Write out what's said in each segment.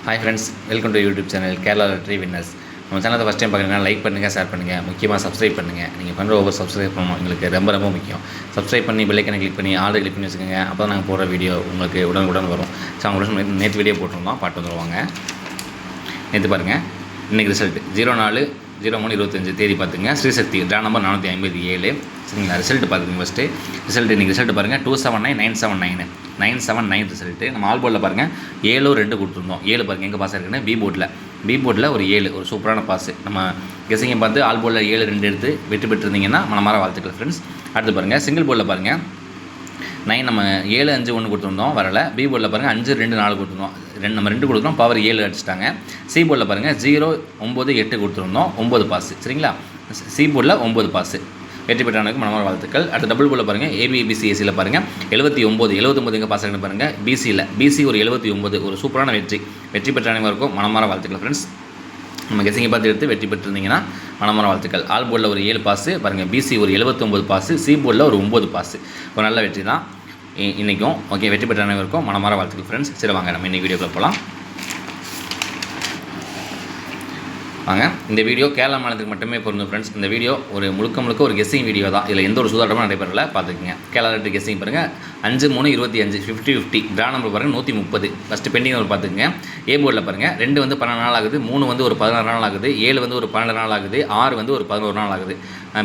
Hi friends, welcome to YouTube channel Kerala Lottery Winners. நம்ம சேனலை first time பார்க்குறீங்கன்னா like பண்ணுங்கள், ஷேர் பண்ணுங்கள், முக்கியமாக சப்ஸ்கிரைப் பண்ணுங்கள். நீங்கள் பண்ணுற ஒவ்வொரு சப்ஸ்கிரைப் பண்ணணும் எங்களுக்கு ரொம்ப முக்கியம். சப்ஸ்கிரைப் பண்ணி பெல் ஐக்கனை கிளிக் பண்ணி ஆல் கிளிக் பண்ணி வச்சுக்கோங்க. அப்போ தான் நாங்கள் போடுற வீடியோ உங்களுக்கு உடனுக்குடன் வரும். ஸோ அவங்க நேற்று வீடியோ போட்டிருந்தோம், பாட்டு வந்துடுவாங்க. நேற்று பாருங்கள், இன்றைக்கி ரிசல்ட் 04/03/25 தேதி பார்த்துங்க. Sri Sakthi draw number 457. சரிங்களா? ரிசல்ட் பார்த்துங்க. ஃபஸ்ட்டு ரிசல்ட் இன்றைக்கி ரிசல்ட் பாருங்கள் 279979 ரிசல்ட்டு. நம்ம ஆல் போர்டில் பாருங்கள் 7-2 கொடுத்துருந்தோம். 7 பாருங்கள் எங்கே பாஸ் இருக்குன்னு பி போர்டில் ஒரு 7 ஒரு சூப்பரான பாஸ். நம்ம கெஸிங்கை பார்த்து ஆல் போர்டில் 7-2 எடுத்து வெற்றி பெற்றிருந்தீங்கன்னா மனமார வாழ்த்துக்கள் ஃப்ரெண்ட்ஸ். அடுத்து பாருங்கள் சிங்கிள் போர்டில் பாருங்கள் 9 நம்ம 7-5-1 கொடுத்துருந்தோம், வரலை. பி போர்டில் பாருங்கள் 5-2-4 கொடுத்துருந்தோம், நம்ம 2 கொடுத்துருந்தோம், பவர் 7 அடிச்சிட்டாங்க. சி போர்டில் பாருங்கள் 0-9-8 கொடுத்துருந்தோம், 9 பாஸ். சரிங்களா? சி போர்டில் 9 பாஸ். வெற்றி பெற்றானுக்கு மனமார வாழ்த்துக்கள். அடுத்து டபுள் போர்டில் பாருங்கள் ABCSசியில் பாருங்கள் 79 எங்கே பாஸ் ஆகிட்டு பாருங்கள். பிசி ஒரு 79 ஒரு சூப்பரான வெற்றி பெற்ற அனைவருக்கும் மனமார வாழ்த்துக்கள் ஃப்ரெண்ட்ஸ். நம்ம கெஸிங்கை பார்த்து எடுத்து வெற்றி பெற்றிருந்தீங்கன்னா மனமார வாழ்த்துக்கள். ஆல் போர்டில் ஒரு 7 பாஸ் பாருங்கள். பிசி ஒரு 79 பாஸ், சி போர்டில் ஒரு 9 பாஸ். ஒரு நல்ல வெற்றி தான் இன்றைக்கும். ஓகே, வெற்றி பெற்ற அனைவருக்கும் மனமார வாழ்த்துக்கள் ஃப்ரெண்ட்ஸ். சரி வாங்க நம்ம இன்றைக்கி வீடியோக்குள்ள போகலாம். வாங்க, இந்த வீடியோ கேரளா மாநிலத்துக்கு மட்டுமே பொருந்தும் ஃப்ரெண்ட்ஸ். இந்த வீடியோ ஒரு முழுக்க ஒரு கெஸ்ஸிங் வீடியோ தான். இதில் எந்த ஒரு சூதாட்டமும் நடைபெறல, பார்த்துக்குங்க. கேரளா லெட்டர் கெஸ்ஸிங் பாருங்கள் 5-3-25 50-50 ட்ரா நம்பர் பாருங்கள் 130. ஃபஸ்ட்டு பெண்டிங் ஒரு பார்த்துக்குங்க. ஏ போர்டில் பாருங்கள் 2 வந்து 12 நாள் ஆகுது, 3 வந்து ஒரு 16 நாள் ஆகுது, 7 வந்து ஒரு 12 நாள் ஆகுது, 6 வந்து ஒரு 11 நாள் ஆகுது.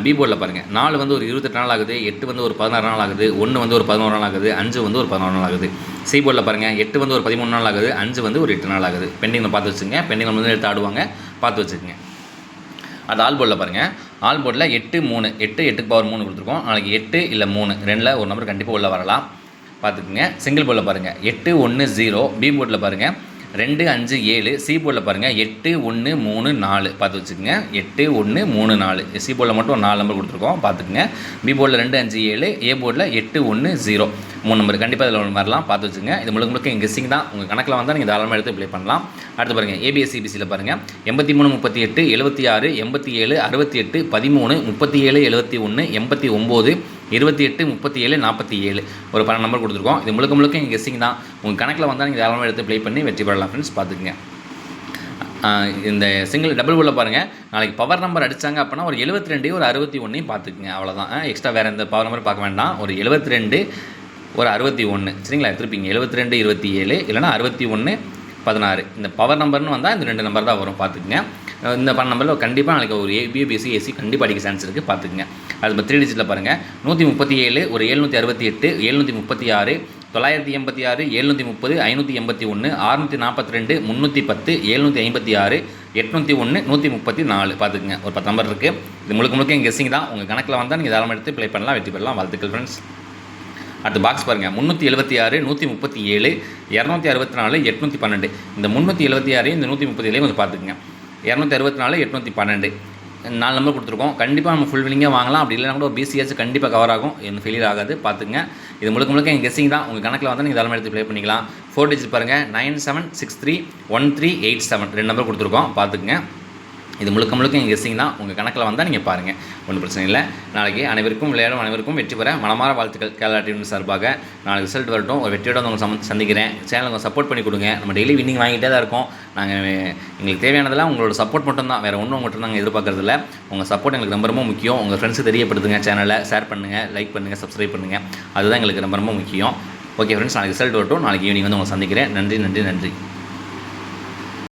பி போர்டில் பாருங்கள் 4 வந்து ஒரு 28 நாள் ஆகுது, 8 வந்து ஒரு 16 நாள் ஆகுது, 1 வந்து ஒரு 11 நாள் ஆகுது, 5 வந்து ஒரு 11 நாள் ஆகுது. சி போர்டில் பாருங்கள் 8 வந்து ஒரு 13 நாள் ஆகுது, 5 வந்து ஒரு 8 நாள் ஆகுது. பெண்டிங்கில் பார்த்து வச்சுங்க. பெண்டிங்கில் வந்து எடுத்து ஆடுவாங்க, பார்த்து வச்சுக்கோங்க. அது ஆல் போர்டில் பாருங்கள். ஆல் போர்டில் 8-3 8 பவர் 3 கொடுத்துருக்கோம். நாளைக்கு 8 இல்லை 3 2ல் ஒரு நம்பர் கண்டிப்பாக உள்ளே வரலாம், பார்த்துக்குங்க. சிங்கிள் போர்டில் பாருங்கள் 8-1-0. பி போர்டில் பாருங்கள் 2-5-7. சி போர்டில் பாருங்கள் 8-1-3-4 பார்த்து வச்சுக்கோங்க. 8-1-3-4 சி போர்டில் மட்டும் ஒரு 4 நம்பர் கொடுத்துருக்கோம், பார்த்துக்குங்க. பி போர்டில் 2-5-7. ஏ போர்டில் 8-1-0 3 நம்பர் கண்டிப்பாக இதில் ஒன்று வரலாம், பார்த்து வச்சுங்க. இது முழுக்க கெஸ்ஸிங் தான். உங்கள் கணக்கில் வந்தால் நீங்கள் தாராளமாக எடுத்து ப்ளே பண்ணலாம். அடுத்து பாருங்கள் ABCBCயில் பாருங்கள் 83-38 76 87 68 13 37 71 89 28 37 47 ஒரு 12 நம்பர் கொடுத்துருக்கோம். இது முழுக்க எங்கள் கெஸ்ஸிங் தான். உங்கள் கணக்கில் வந்தால் நீங்கள் தாராளமாக எடுத்து ப்ளே பண்ணி வெற்றி பெறலாம் ஃப்ரெண்ட்ஸ், பார்த்துக்குங்க. இந்த சிங்கிள் டபுள் போர்டில் பாருங்கள் நாளைக்கு பவர் நம்பர் அடித்தாங்க அப்படின்னா ஒரு 72 ஒரு 61 பார்த்துக்குங்க. அவ்வளோதான். எக்ஸ்ட்ரா வேறு எந்த பவர் நம்பர் பார்க்க வேண்டாம். ஒரு 72 ஒரு 61 சரிங்களா எடுத்துருப்பீங்க. 72-27 இல்லைனா 61-16 இந்த பவர் நம்பர்னு வந்தால் இந்த 2 நம்பர் தான் வரும், பார்த்துக்குங்க. இந்த பவர் நம்பரில் கண்டிப்பாக நாளைக்கு ஒரு ABCSC கண்டிப்பாக அடிக்க சான்ஸ் இருக்குது, பார்த்துக்குங்க. அது 3 டிஜிட்டில் பாருங்கள் 137 ஒரு 768 736 986 730 581 642 310 756 801 134 பார்த்துக்குங்க. ஒரு 10 நம்பர் இருக்குது. இது முழுக்க எங்கள் கெஸ்ஸிங் தான். உங்கள் கணக்கில் வந்தால் நீங்கள் தாராளமாக எடுத்து ப்ளே பண்ணலாம், வெற்றி பெறலாம். வாழ்த்துக்கள் ஃப்ரெண்ட்ஸ். அடுத்து பாக்ஸ் பாருங்கள் 376 137 264 812 இந்த 376 இந்த 137 கொஞ்சம் பார்த்துக்குங்க. 264 812 4 நம்பர் கொடுத்துருக்கோம். கண்டிப்பாக நம்ம ஃபுல் வில்லிங்காக வாங்கலாம். அப்படி இல்லைனா கூட ஒரு BCS கண்டிப்பாக கவர் ஆகும், என்ன ஃபெயிலியர் ஆகாது, பார்த்துங்க. இது முழுக்க எங்கள் கெஸ்ஸிங் தான். உங்கள் கணக்கில் வந்து நீங்கள் தாராளமாக எடுத்து ப்ளே பண்ணிக்கலாம். 4 டிஜிட் பாருங்கள் 97631387 2 நம்பர் கொடுத்துருக்கோம், பார்த்துக்குங்க. இது முழுக்க எங்கள் கெஸ்ஸிங் தான். உங்கள் கணக்கில் வந்தால் நீங்கள் பாருங்கள், ஒன்றும் பிரச்சனை இல்லை. நாளைக்கு அனைவருக்கும் விளையாடும் அனைவருக்கும் வெற்றி பெற மனமார வாழ்த்துக்கள். கேரளா டீம் சார்பாக நாளைக்கு ரிசல்ட் வரட்டும். ஒரு வெற்றியோட உங்களுக்கு சந்திக்கிறேன். சேனலுக்கு சப்போர்ட் பண்ணி கொடுங்க. நம்ம டெய்லி வின்னிங் வாங்கிட்டே தான் இருக்கோம். நாங்கள் எங்களுக்கு தேவையானதெல்லாம் உங்களோட சப்போர்ட் மட்டும் தான், வேறு ஒன்றும் மட்டும் நாங்கள் எதிர்பார்க்குறதில்ல. உங்கள் சப்போர்ட் எங்களுக்கு ரொம்ப முக்கியம். உங்கள் ஃப்ரெண்ட்ஸுக்கு தெரியப்படுத்துங்க, சேனலை ஷேர் பண்ணுங்கள், லைக் பண்ணுங்கள், சப்ஸ்கிரைப் பண்ணுங்கள். அதுதான் எங்களுக்கு ரொம்ப முக்கியம். ஓகே ஃப்ரெண்ட்ஸ், நாளைக்கு ரிசல்ட் வரட்டும். நாளைக்கு ஈவினிங் வந்து உங்களை சந்திக்கிறேன். நன்றி.